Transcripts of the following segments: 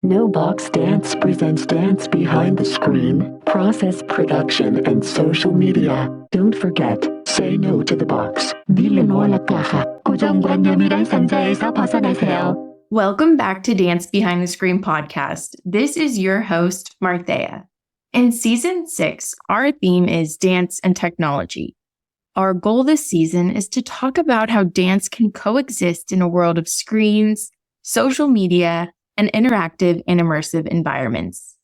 No Box Dance presents Dance Behind the Screen, process production and social media. Don't forget, say no to the box. Dile no a la caja. 고정관념이란 상자에서 벗어나세요. Welcome back to Dance Behind the Screen podcast. This is your host, Martheya. In season 6, our theme is dance and technology. Our goal this season is to talk about how dance can coexist in a world of screens, social media, and interactive and immersive environments.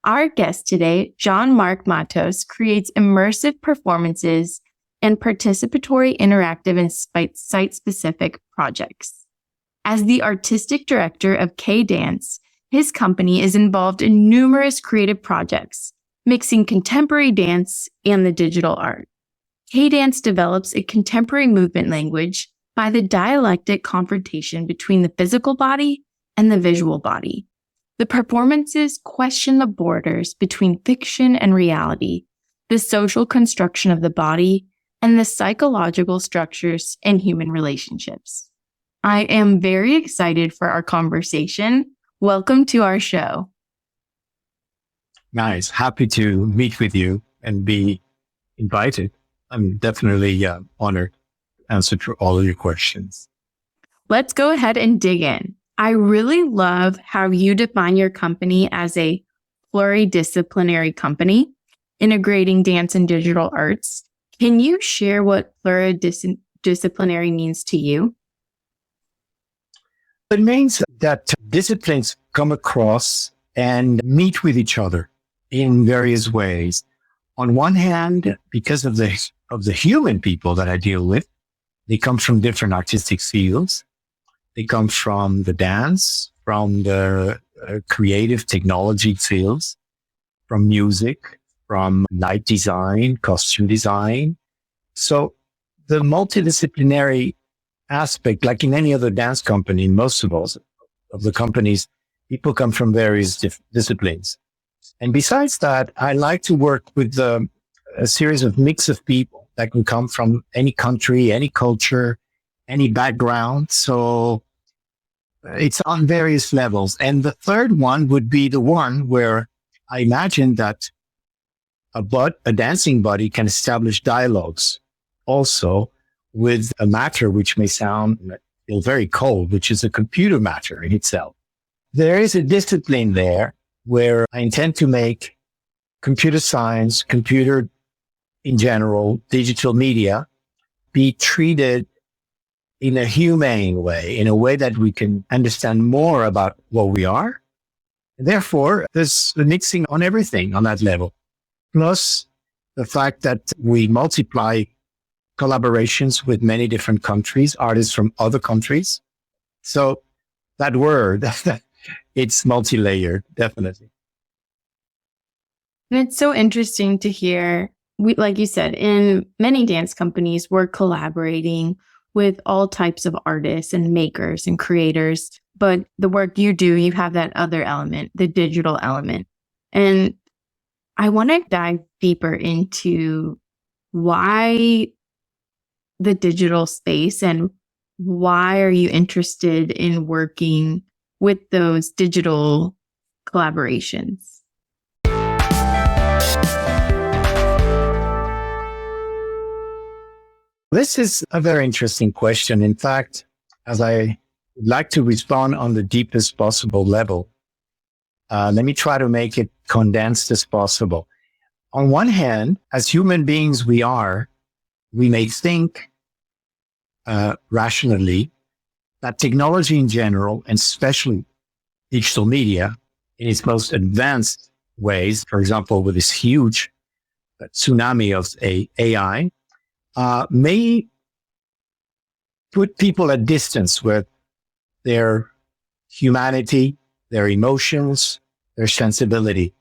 Our guest today, Jean-Marc Matos, creates immersive performances and participatory interactive and site-specific projects. As the artistic director of K-Dance, his company is involved in numerous creative projects, mixing contemporary dance and the digital art. K-Dance develops a contemporary movement language by the dialectic confrontation between the physical body and the visual body. The performances question the borders between fiction and reality, the social construction of the body, and the psychological structures in human relationships. I am very excited for our conversation. Welcome to our show. Nice. Happy to meet with you and be invited. I'm definitely honored to answer to all of your questions. Let's go ahead and dig in. I really love how you define your company as a pluridisciplinary company, integrating dance and digital arts. Can you share what pluridisciplinary means to you? It means that disciplines come across and meet with each other in various ways. On one hand, because of the human people that I deal with, they come from different artistic fields. They come from the dance, from the creative technology fields, from music, from light design, costume design. So the multidisciplinary aspect, like in any other dance company, most of the companies, people come from various disciplines. And besides that, I like to work with a series of mix of people that can come from any country, any culture, any background. So it's on various levels. And the third one would be the one where I imagine that a dancing body can establish dialogues also with a matter which may feel very cold, which is a computer matter in itself. There is a discipline there where I intend to make computer science, computer in general, digital media, be treated in a humane way, in a way that we can understand more about what we are. And therefore, there's the mixing on everything on that level. Plus the fact that we multiply collaborations with many different countries, artists from other countries. So that word, it's multi-layered, definitely. And it's so interesting to hear, like you said, in many dance companies, we're collaborating with all types of artists and makers and creators. But the work you do, you have that other element, the digital element. And I want to dive deeper into why the digital space and why are you interested in working with those digital collaborations? This is a very interesting question. In fact, as I would like to respond on the deepest possible level, let me try to make it condensed as possible. On one hand, as human beings we may think rationally that technology in general, and especially digital media in its most advanced ways, for example, with this huge tsunami of AI, may put people at distance with their humanity, their emotions, their sensibility.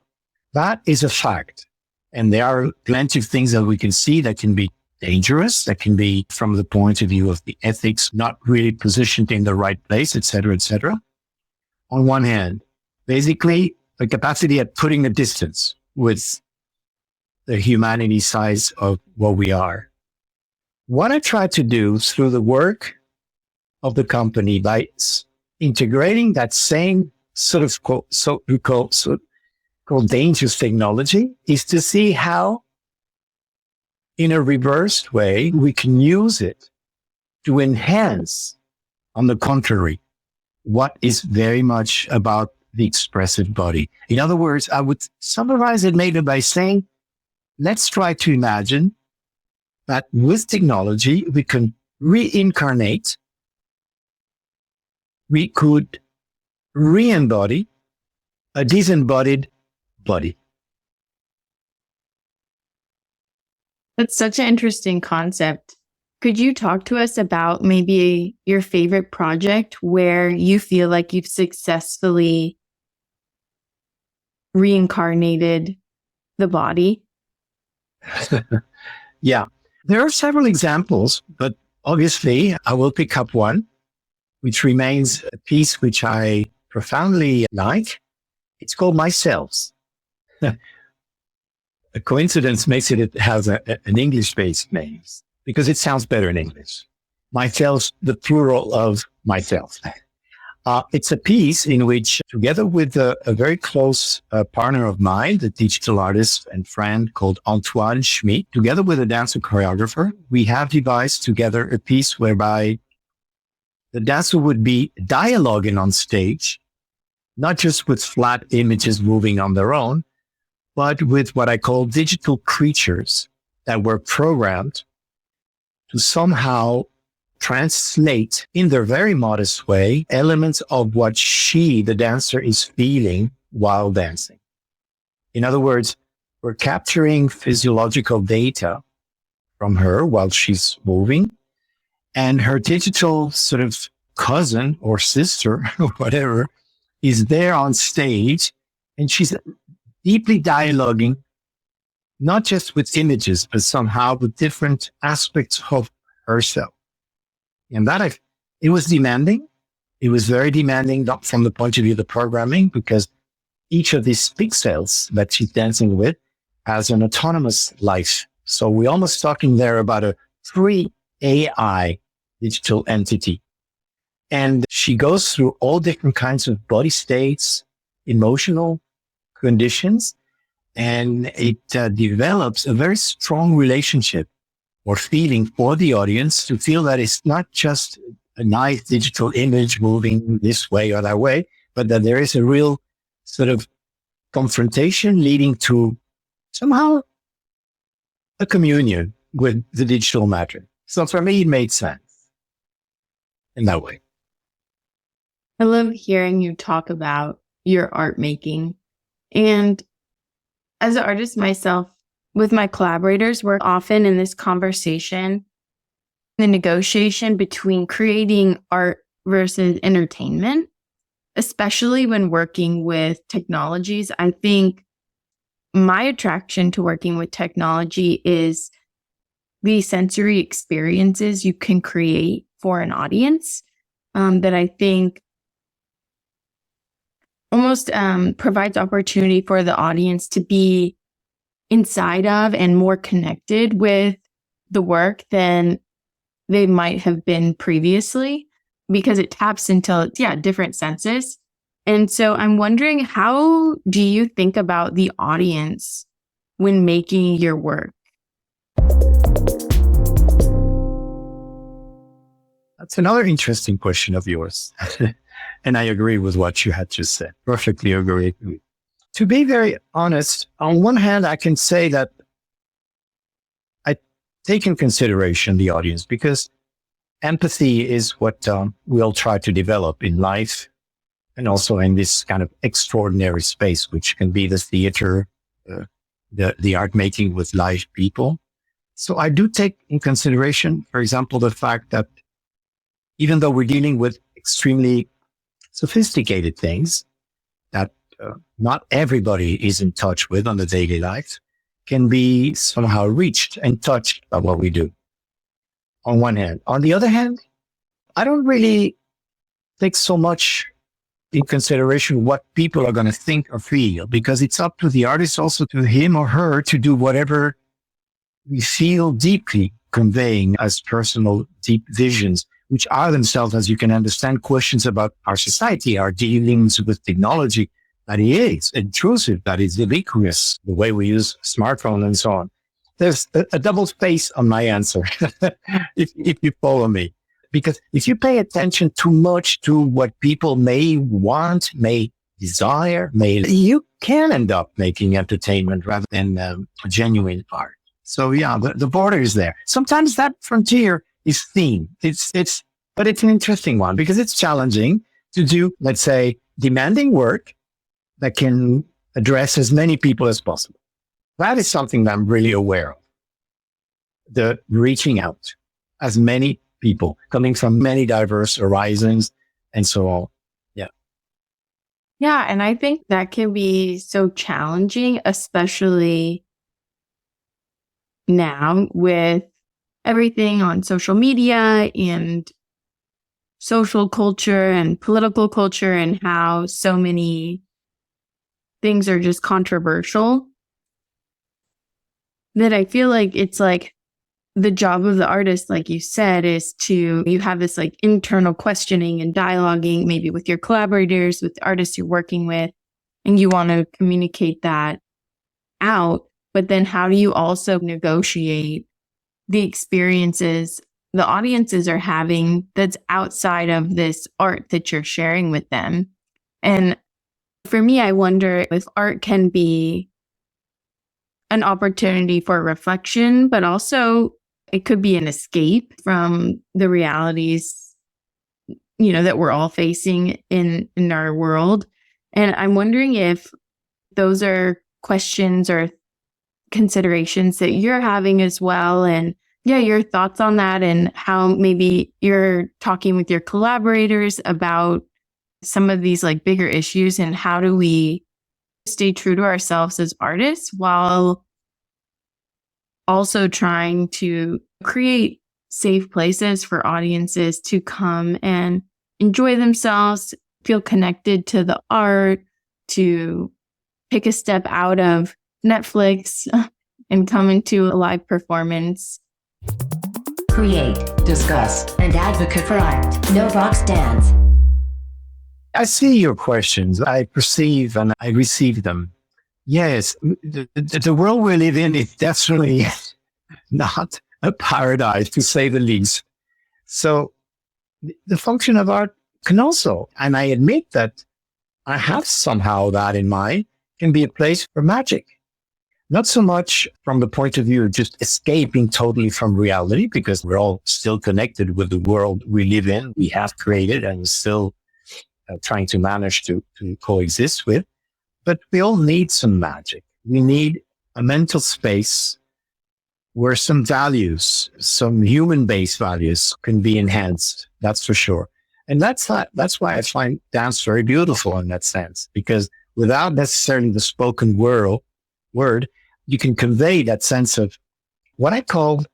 That is a fact. And there are plenty of things that we can see that can be dangerous, that can be from the point of view of the ethics, not really positioned in the right place, et cetera, et cetera. On one hand, basically the capacity at putting a distance with the humanity size of what we are. What I try to do through the work of the company by integrating that same called dangerous technology is to see how, in a reversed way, we can use it to enhance, on the contrary, what is very much about the expressive body. In other words, I would summarize it maybe by saying, let's try to imagine that with technology, we can reincarnate, we could re-embody a disembodied body. That's such an interesting concept. Could you talk to us about maybe your favorite project where you feel like you've successfully reincarnated the body? Yeah, there are several examples, but obviously I will pick up one, which remains a piece which I profoundly like. It's called Myself. A coincidence makes it has an English-based name because it sounds better in English. Myself, the plural of myself. It's a piece in which, together with a very close partner of mine, the digital artist and friend called Antoine Schmidt, together with a dancer choreographer, we have devised together a piece whereby the dancer would be dialoguing on stage, not just with flat images moving on their own, but with what I call digital creatures that were programmed to somehow translate in their very modest way elements of what she, the dancer, is feeling while dancing. In other words, we're capturing physiological data from her while she's moving, and her digital sort of cousin or sister or whatever is there on stage, and she's deeply dialoguing, not just with images, but somehow with different aspects of herself. And it was demanding. It was very demanding, not from the point of view of the programming, because each of these pixels that she's dancing with has an autonomous life. So we're almost talking there about a free AI digital entity. And she goes through all different kinds of body states, emotional conditions, and it develops a very strong relationship or feeling for the audience to feel that it's not just a nice digital image moving this way or that way, but that there is a real sort of confrontation leading to somehow a communion with the digital matter. So for me, it made sense in that way. I love hearing you talk about your art making. And as an artist myself, with my collaborators, we're often in this conversation, the negotiation between creating art versus entertainment, especially when working with technologies. I think my attraction to working with technology is the sensory experiences you can create for an audience that I think almost provides opportunity for the audience to be inside of and more connected with the work than they might have been previously, because it taps into different senses. And so I'm wondering, how do you think about the audience when making your work? That's another interesting question of yours. And I agree with what you had just said. Perfectly agree. To be very honest, on one hand, I can say that I take in consideration the audience, because empathy is what we all try to develop in life, and also in this kind of extraordinary space, which can be the theater, the art making with live people. So I do take in consideration, for example, the fact that even though we're dealing with extremely sophisticated things that not everybody is in touch with on the daily life, can be somehow reached and touched by what we do, on one hand. On the other hand, I don't really take so much in consideration what people are going to think or feel, because it's up to the artist, also to him or her, to do whatever we feel deeply conveying as personal deep visions which are themselves, as you can understand, questions about our society, our dealings with technology, that is intrusive, that is ubiquitous, the way we use smartphone and so on. There's a double space on my answer, if you follow me. Because if you pay attention too much to what people may want, may desire, you can end up making entertainment rather than a genuine art. So yeah, the border is there. Sometimes that frontier is thin. But it's an interesting one because it's challenging to do, let's say, demanding work that can address as many people as possible. That is something that I'm really aware of. The reaching out as many people coming from many diverse horizons and so on. Yeah. Yeah. And I think that can be so challenging, especially now with everything on social media and social culture and political culture and how so many things are just controversial, that I feel like it's like the job of the artist, like you said, is you have this like internal questioning and dialoguing, maybe with your collaborators, with the artists you're working with, and you want to communicate that out. But then how do you also negotiate the experiences the audiences are having that's outside of this art that you're sharing with them? And for me, I wonder if art can be an opportunity for reflection, but also it could be an escape from the realities, that we're all facing in our world. And I'm wondering if those are questions or considerations that you're having as well. And yeah, your thoughts on that and how maybe you're talking with your collaborators about some of these like bigger issues and how do we stay true to ourselves as artists while also trying to create safe places for audiences to come and enjoy themselves, feel connected to the art, to take a step out of Netflix and come into a live performance. Create, discuss, and advocate for art. No box dance. I see your questions. I perceive and I receive them. Yes, the world we live in is definitely not a paradise, to say the least. So the function of art can also, and I admit that I have somehow that in mind, can be a place for magic. Not so much from the point of view of just escaping totally from reality, because we're all still connected with the world we live in, we have created and still trying to manage to coexist with. But we all need some magic. We need a mental space where some values, some human-based values can be enhanced. That's for sure. And that's why I find dance very beautiful in that sense, because without necessarily the spoken word, you can convey that sense of what I call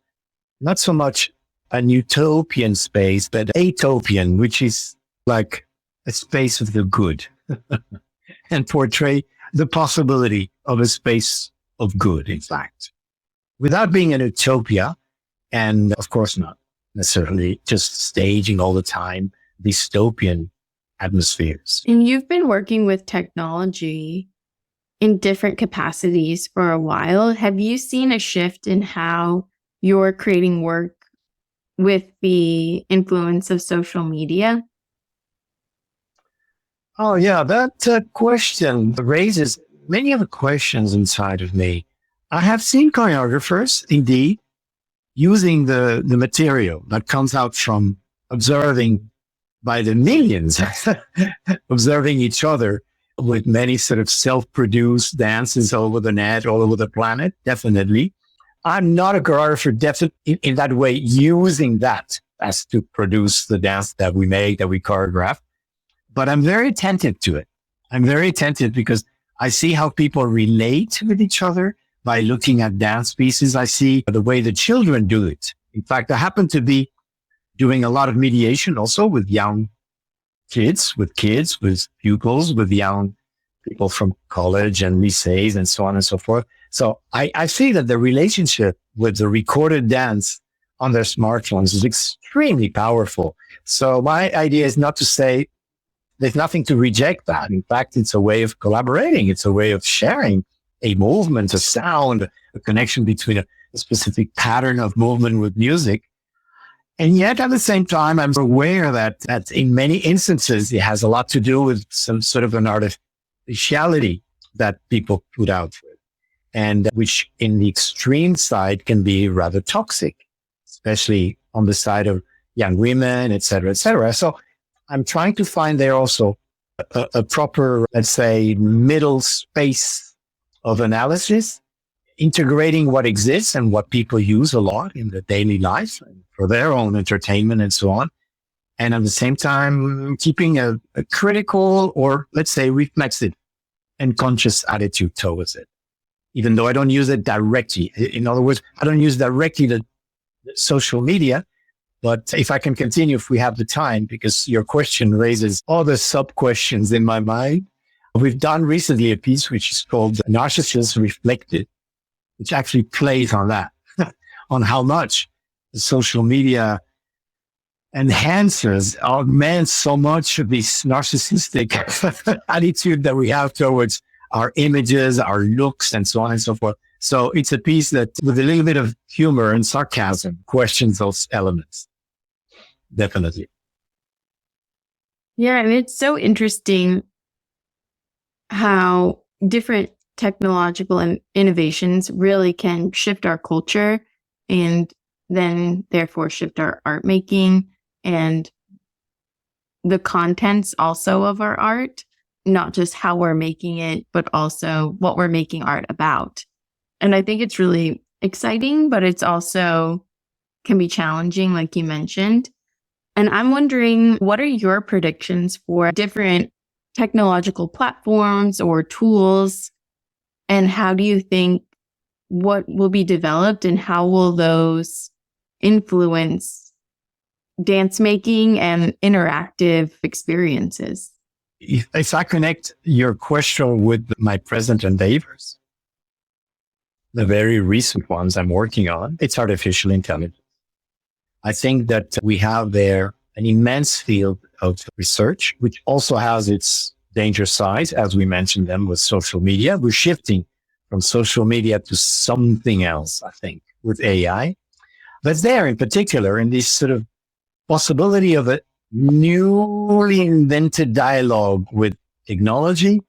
not so much an utopian space, but atopian, which is like a space of the good and portray the possibility of a space of good, in fact, without being an utopia. And of course, not necessarily just staging all the time dystopian atmospheres. And you've been working with technology in different capacities for a while. Have you seen a shift in how you're creating work with the influence of social media? Oh, yeah, that question raises many of the questions inside of me. I have seen choreographers, indeed, using the material that comes out from observing by the millions, observing each other with many sort of self-produced dances all over the net, all over the planet, definitely. I'm not a choreographer in that way, using that as to produce the dance that we make, that we choreograph. But I'm very attentive to it. I'm very attentive because I see how people relate with each other by looking at dance pieces. I see the way the children do it. In fact, I happen to be doing a lot of mediation also with young kids, with pupils, with young people from college and lycées and so on and so forth. So I see that the relationship with the recorded dance on their smartphones is extremely powerful. So my idea is not to say there's nothing to reject that. In fact, it's a way of collaborating. It's a way of sharing a movement, a sound, a connection between a specific pattern of movement with music. And yet at the same time, I'm aware that in many instances, it has a lot to do with some sort of an artificiality that people put out with, and which in the extreme side can be rather toxic, especially on the side of young women, et cetera, et cetera. So I'm trying to find there also a proper, let's say, middle space of analysis, integrating what exists and what people use a lot in their daily life and for their own entertainment and so on. And at the same time, keeping a critical or, let's say, reflexive and conscious attitude towards it, even though I don't use it directly. In other words, I don't use directly the social media. But if I can continue, if we have the time, because your question raises all the sub-questions in my mind. We've done recently a piece which is called Narcissists Reflected, which actually plays on that, on how much the social media enhances, augments so much of this narcissistic attitude that we have towards our images, our looks, and so on and so forth. So it's a piece that, with a little bit of humor and sarcasm, questions those elements. Definitely. Yeah, and it's so interesting how different technological innovations really can shift our culture and then therefore shift our art making and the contents also of our art, not just how we're making it, but also what we're making art about. And I think it's really exciting, but it's also can be challenging, like you mentioned. And I'm wondering, what are your predictions for different technological platforms or tools? And how do you think what will be developed and how will those influence dance making and interactive experiences? If I connect your question with my present endeavors, the very recent ones I'm working on, it's artificial intelligence. I think that we have there an immense field of research, which also has its danger sides, as we mentioned them with social media. We're shifting from social media to something else, I think, with AI. But there in particular, in this sort of possibility of a newly invented dialogue with technology,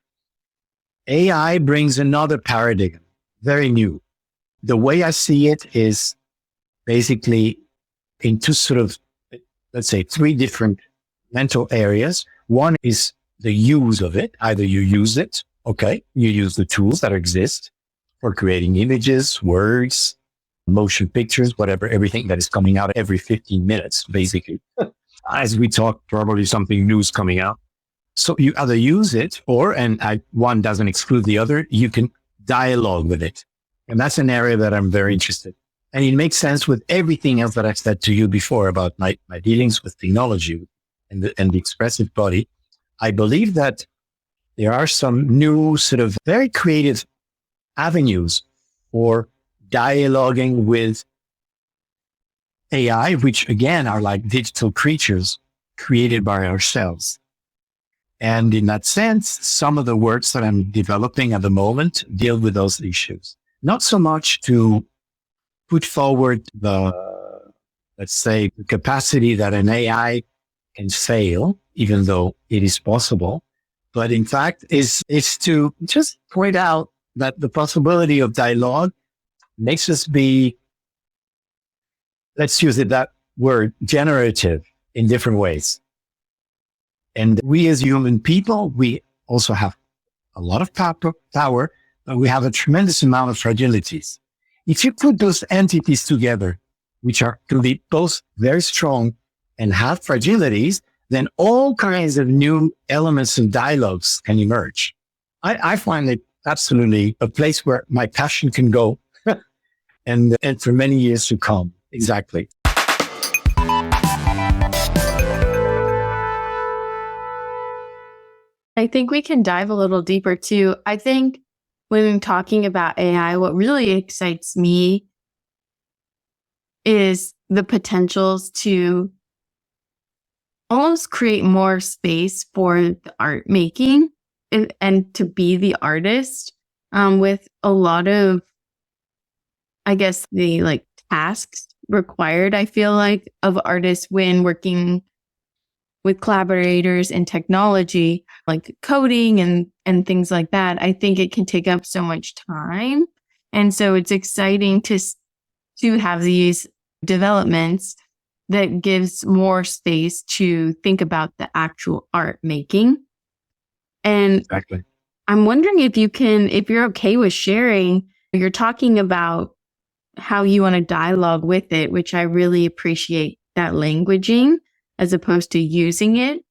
AI brings another paradigm, very new. The way I see it is basically into sort of, let's say, three different mental areas. One is the use of it. Either you use it, okay, you use the tools that exist for creating images, words, motion pictures, whatever, everything that is coming out every 15 minutes, basically. As we talk, probably something new is coming out. So you either use it or, one doesn't exclude the other, you can dialogue with it. And that's an area that I'm very interested in. And it makes sense with everything else that I've said to you before about my dealings with technology and the expressive body. I believe that there are some new sort of very creative avenues for dialoguing with AI, which again are like digital creatures created by ourselves. And in that sense, some of the works that I'm developing at the moment deal with those issues. Not so much to put forward the, let's say, the capacity that an AI can fail, even though it is possible, but in fact is to just point out that the possibility of dialogue makes us be, let's use it that word, generative in different ways. And we as human people, we also have a lot of power, but we have a tremendous amount of fragilities. If you put those entities together, which can be both very strong and have fragilities, then all kinds of new elements and dialogues can emerge. I find it absolutely a place where my passion can go and for many years to come. Exactly. I think we can dive a little deeper too. I think when talking about AI, what really excites me is the potentials to almost create more space for the art making and to be the artist, with a lot of, I guess, the like tasks required, I feel like, of artists when working with collaborators in technology, like coding and things like that. I think it can take up so much time. And so it's exciting to have these developments that gives more space to think about the actual art making. And Exactly. I'm wondering if you're okay with sharing, you're talking about how you want to dialogue with it, which I really appreciate that languaging as opposed to using it.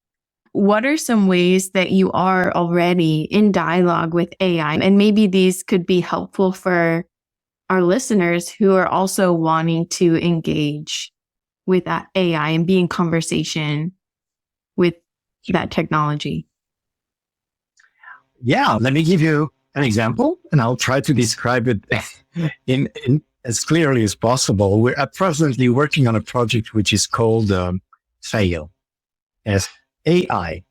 What are some ways that you are already in dialogue with AI? And maybe these could be helpful for our listeners who are also wanting to engage with that AI and be in conversation with that technology. Yeah, let me give you an example, and I'll try to describe it in as clearly as possible. We're presently working on a project which is called Fail, SAIL.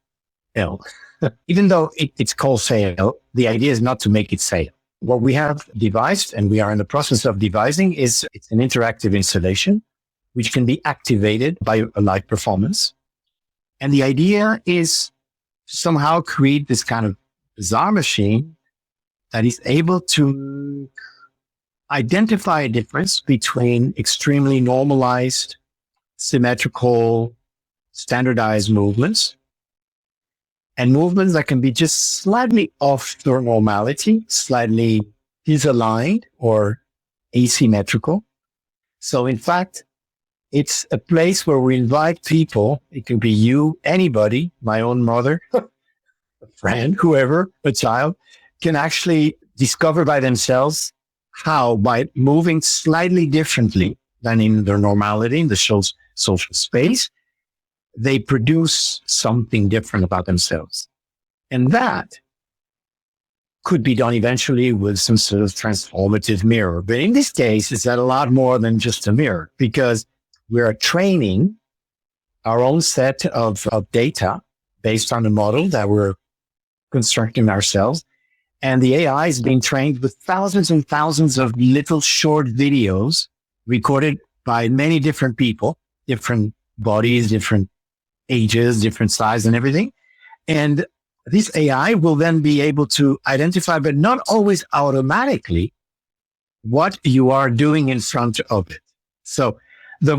Even though it's called Fail, the idea is not to make it fail. What we have devised, and we are in the process of devising, it's an interactive installation which can be activated by a live performance. And the idea is to somehow create this kind of bizarre machine that is able to identify a difference between extremely normalized, symmetrical, standardized movements and movements that can be just slightly off their normality, slightly disaligned or asymmetrical. So in fact, it's a place where we invite people. It can be you, anybody, my own mother, a friend, whoever, a child, can actually discover by themselves how, by moving slightly differently than in their normality, in the social space, they produce something different about themselves. And that could be done eventually with some sort of transformative mirror. But in this case, it's a lot more than just a mirror, because we are training our own set of data based on the model that we're constructing ourselves. And the AI is being trained with thousands and thousands of little short videos recorded by many different people, different bodies, different ages, different size and everything. And this AI will then be able to identify, but not always automatically, what you are doing in front of it. So the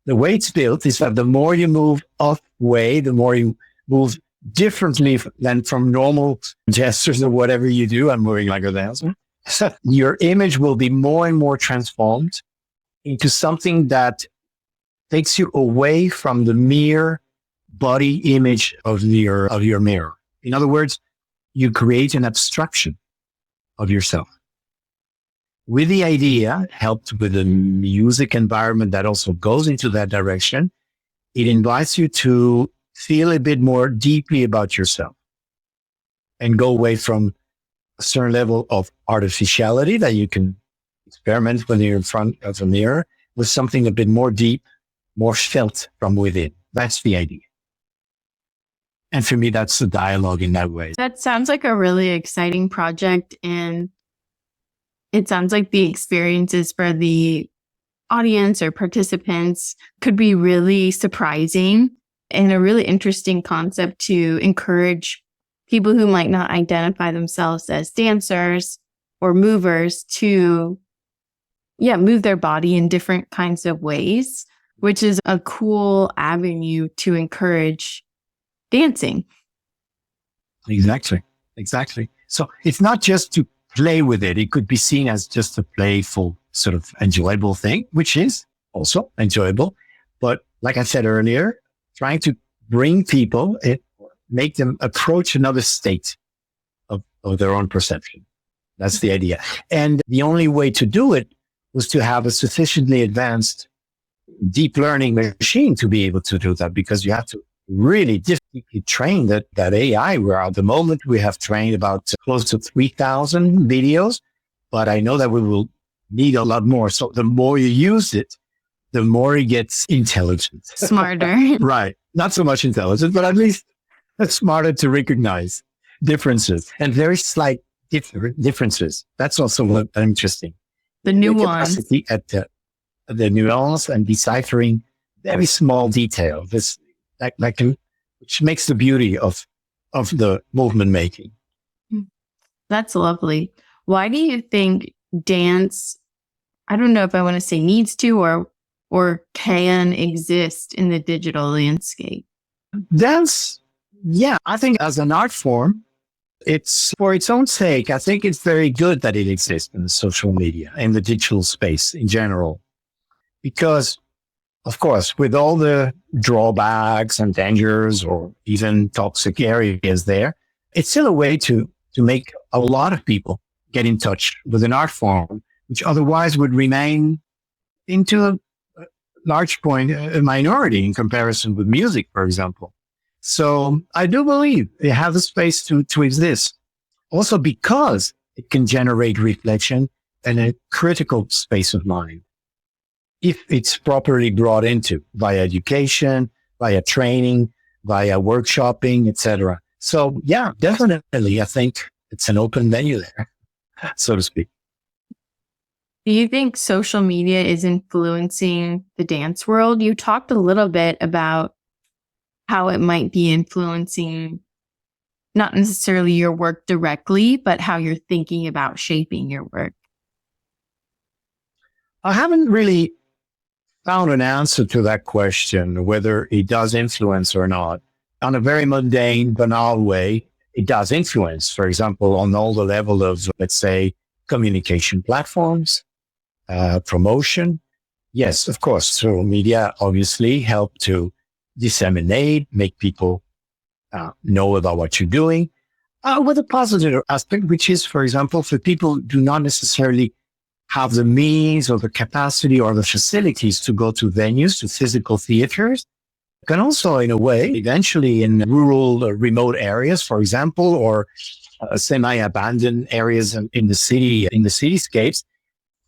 way it's built is that the more you move off way, the more you move differently than from normal gestures or whatever you do. I'm moving like a dancer. So your image will be more and more transformed into something that takes you away from the mere body image of your mirror. In other words, you create an abstraction of yourself. With the idea, helped with a music environment that also goes into that direction, it invites you to feel a bit more deeply about yourself and go away from a certain level of artificiality that you can experiment when you're in front of a mirror with something a bit more deep, more felt from within. That's the idea. And for me, that's the dialogue in that way. That sounds like a really exciting project. And it sounds like the experiences for the audience or participants could be really surprising and a really interesting concept to encourage people who might not identify themselves as dancers or movers to, move their body in different kinds of ways, which is a cool avenue to encourage dancing. Exactly. So it's not just to play with it. It could be seen as just a playful, sort of enjoyable thing, which is also enjoyable. But like I said earlier, trying to bring people, make them approach another state of their own perception. That's the idea. And the only way to do it was to have a sufficiently advanced deep learning machine to be able to do that, because you have to really deeply train that AI. Where at the moment we have trained about close to 3,000 videos, but I know that we will need a lot more. So the more you use it, the more it gets intelligent. Smarter. Right. Not so much intelligent, but at least smarter to recognize differences and very slight differences. That's also interesting. The nuance. Capacity at the nuance and deciphering very small detail. Which makes the beauty of the movement making. That's lovely. Why do you think dance, I don't know if I want to say needs to or can exist in the digital landscape? Dance, yeah, I think as an art form, it's for its own sake. I think it's very good that it exists in the social media, in the digital space in general, because of course, with all the drawbacks and dangers or even toxic areas there, it's still a way to make a lot of people get in touch with an art form, which otherwise would remain into a large point, a minority in comparison with music, for example. So I do believe it has a space to exist. Also because it can generate reflection and a critical space of mind, if it's properly brought into via education, via training, via workshopping, etc. So yeah, definitely, I think it's an open menu there, so to speak. Do you think social media is influencing the dance world? You talked a little bit about how it might be influencing not necessarily your work directly, but how you're thinking about shaping your work. I haven't really found an answer to that question, whether it does influence or not. On a very mundane, banal way, it does influence, for example, on all the level of, let's say, communication platforms, promotion. Yes, of course, social media obviously help to disseminate, make people know about what you're doing, with a positive aspect, which is, for example, for people who do not necessarily have the means or the capacity or the facilities to go to venues, to physical theaters, can also, in a way, eventually in rural or remote areas, for example, or semi-abandoned areas in the cityscapes,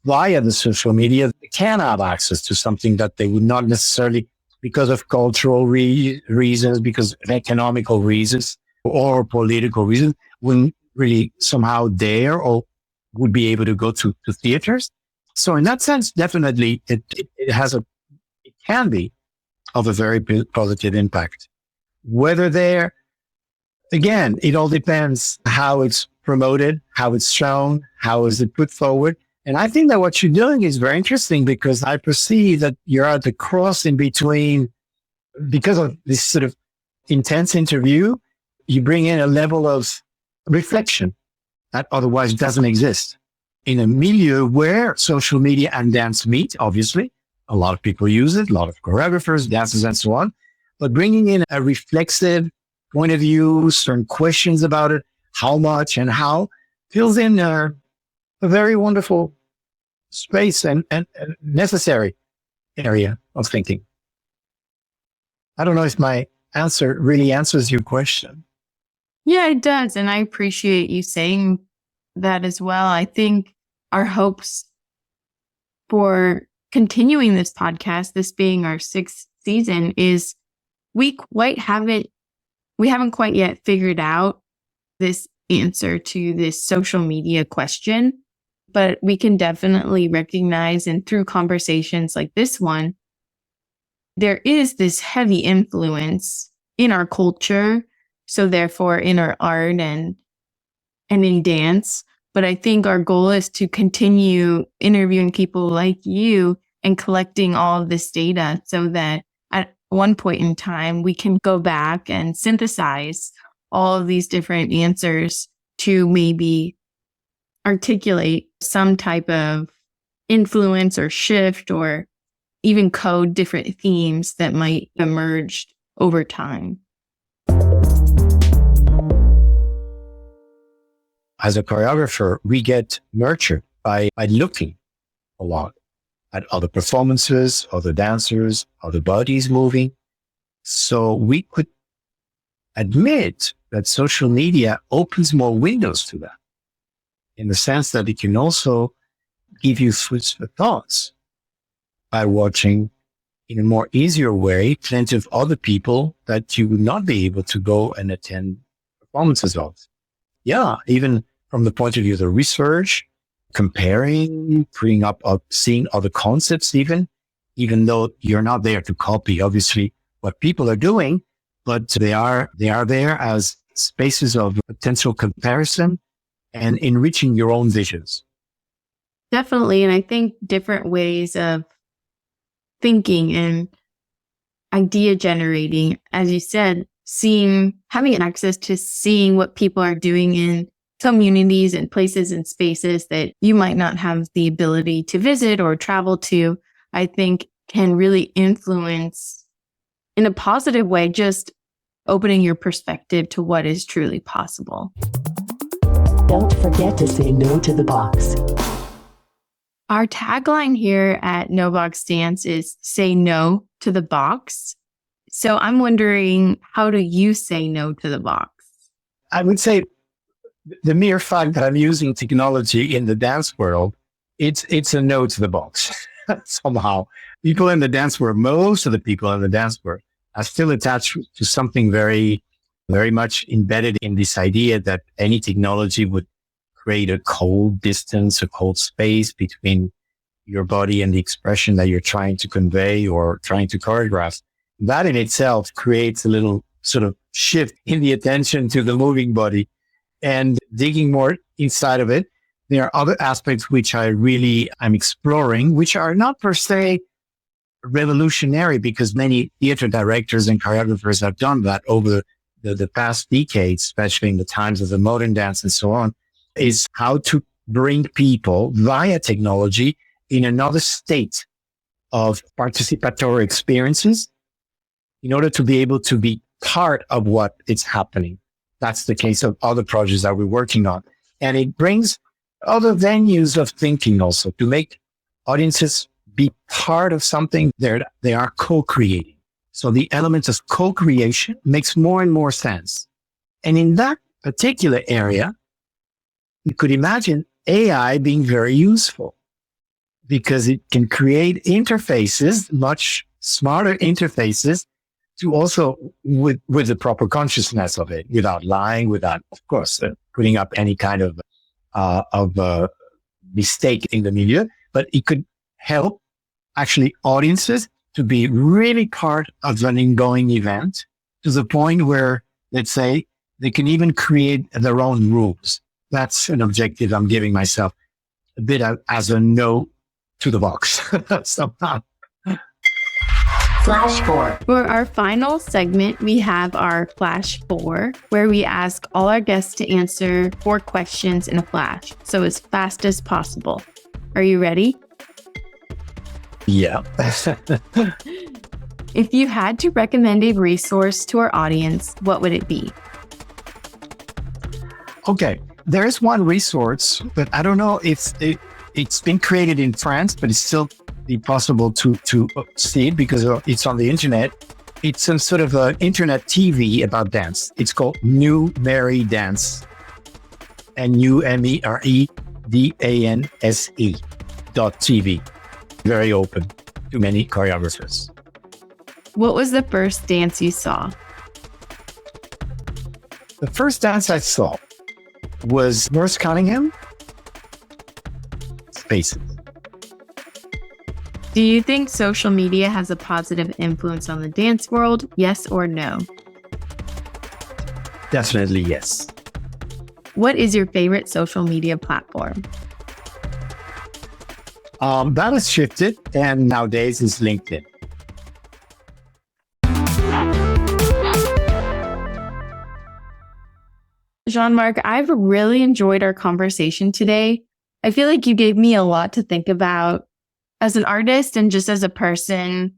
via the social media, they can have access to something that they would not necessarily, because of cultural reasons, because of economical reasons, or political reasons, wouldn't really somehow dare or would be able to go to theaters. So in that sense, definitely it can be of a very positive impact. Whether there, again, it all depends how it's promoted, how it's shown, how is it put forward. And I think that what you're doing is very interesting, because I perceive that you're at the cross in between, because of this sort of intense interview, you bring in a level of reflection that otherwise doesn't exist in a milieu where social media and dance meet. Obviously, a lot of people use it, a lot of choreographers, dancers, and so on, but bringing in a reflexive point of view, certain questions about it, how much and how, fills in a very wonderful space and necessary area of thinking. I don't know if my answer really answers your question. Yeah, it does. And I appreciate you saying that as well. I think our hopes for continuing this podcast, this being our 6th season, is we haven't quite yet figured out this answer to this social media question, but we can definitely recognize, and through conversations like this one, there is this heavy influence in our culture. So therefore in our art and in dance. But I think our goal is to continue interviewing people like you and collecting all of this data, so that at one point in time, we can go back and synthesize all of these different answers to maybe articulate some type of influence or shift, or even code different themes that might emerge over time. As a choreographer, we get nurtured by looking a lot at other performances, other dancers, other bodies moving. So we could admit that social media opens more windows to that, in the sense that it can also give you switch of thoughts by watching in a more easier way plenty of other people that you would not be able to go and attend performances of. Yeah, even from the point of view of the research, comparing, bringing up, seeing other concepts even though you're not there to copy, obviously, what people are doing, but they are there as spaces of potential comparison and enriching your own visions. Definitely. And I think different ways of thinking and idea generating, as you said, having access to seeing what people are doing in communities and places and spaces that you might not have the ability to visit or travel to, I think can really influence in a positive way, just opening your perspective to what is truly possible. Don't forget to say no to the box. Our tagline here at No Box Dance is say no to the box. So I'm wondering, how do you say no to the box? I would say the mere fact that I'm using technology in the dance world, it's a no to the box. Somehow, people in the dance world, most of the people in the dance world are still attached to something very, very much embedded in this idea that any technology would create a cold distance, a cold space between your body and the expression that you're trying to convey or trying to choreograph. That in itself creates a little sort of shift in the attention to the moving body. And digging more inside of it, there are other aspects which I'm exploring, which are not per se revolutionary, because many theater directors and choreographers have done that over the past decades, especially in the times of the modern dance and so on, is how to bring people via technology in another state of participatory experiences in order to be able to be part of what is happening. That's the case of other projects that we're working on. And it brings other venues of thinking also to make audiences be part of something they are co-creating. So the element of co-creation makes more and more sense. And in that particular area, you could imagine AI being very useful because it can create interfaces, much smarter interfaces, to also with the proper consciousness of it, without lying, without, of course, putting up any kind of mistake in the milieu. But it could help actually audiences to be really part of an ongoing event to the point where, let's say, they can even create their own rules. That's an objective I'm giving myself a bit as a no to the box somehow. Flash 4. For our final segment, we have our Flash 4, where we ask all our guests to answer 4 questions in a flash, so as fast as possible. Are you ready? Yeah. If you had to recommend a resource to our audience, what would it be? Okay. There is one resource, but I don't know if it's been created in France, but it's still possible to see it because it's on the internet. It's some sort of an internet TV about dance. It's called New Mary Dance, NUMEREDANSE.TV. Very open to many choreographers. What was the first dance you saw? The first dance I saw was Merce Cunningham, Spaces. Do you think social media has a positive influence on the dance world? Yes or no? Definitely yes. What is your favorite social media platform? That has shifted, and nowadays is LinkedIn. Jean-Marc, I've really enjoyed our conversation today. I feel like you gave me a lot to think about as an artist and just as a person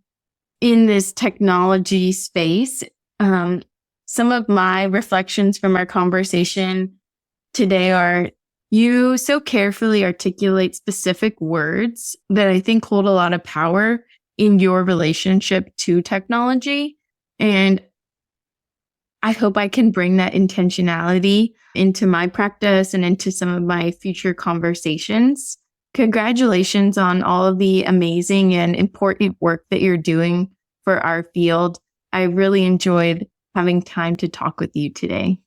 in this technology space. Some of my reflections from our conversation today are, you so carefully articulate specific words that I think hold a lot of power in your relationship to technology. And I hope I can bring that intentionality into my practice and into some of my future conversations. Congratulations on all of the amazing and important work that you're doing for our field. I really enjoyed having time to talk with you today.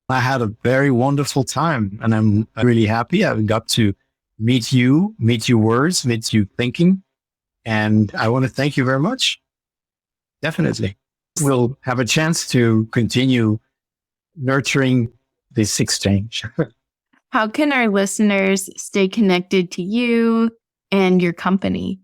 I had a very wonderful time, and I'm really happy I got to meet you, meet your words, meet you thinking. And I want to thank you very much. Definitely. We'll have a chance to continue nurturing this exchange. How can our listeners stay connected to you and your company?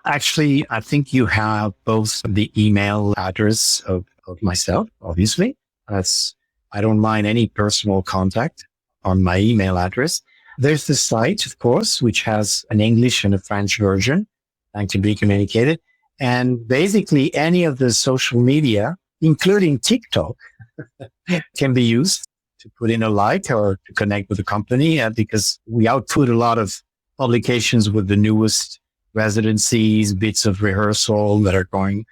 Actually, I think you have both the email address of myself, obviously. I don't mind any personal contact on my email address. There's the site, of course, which has an English and a French version, and to be communicated. And basically any of the social media, including TikTok, can be used to put in a like or to connect with the company, because we output a lot of publications with the newest residencies, bits of rehearsal that are going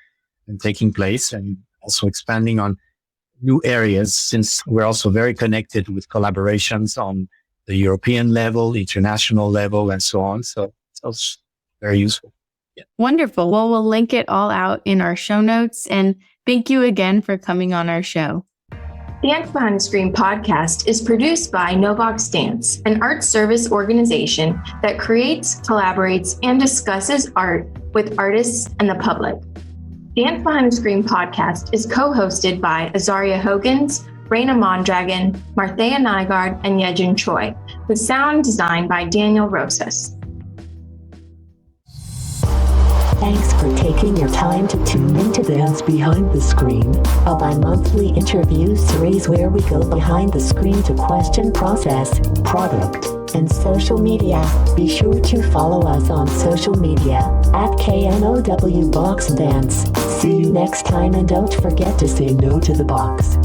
and taking place, and also expanding on new areas, since we're also very connected with collaborations on the European level, international level, and so on. So it's very useful. Yeah. Wonderful. Well, we'll link it all out in our show notes. And thank you again for coming on our show. Dance Behind the Screen podcast is produced by Novox Dance, an art service organization that creates, collaborates, and discusses art with artists and the public. Dance Behind the Screen podcast is co-hosted by Azaria Hogans, Raina Mondragon, Martheya Nygaard, and Yejin Choi, with sound designed by Daniel Rosas. Thanks for taking your time to tune into Dance Behind the Screen, a bi-monthly interview series where we go behind the screen to question process, product, and social media. Be sure to follow us on social media at KNOW Box Dance. See you next time, and don't forget to say no to the box.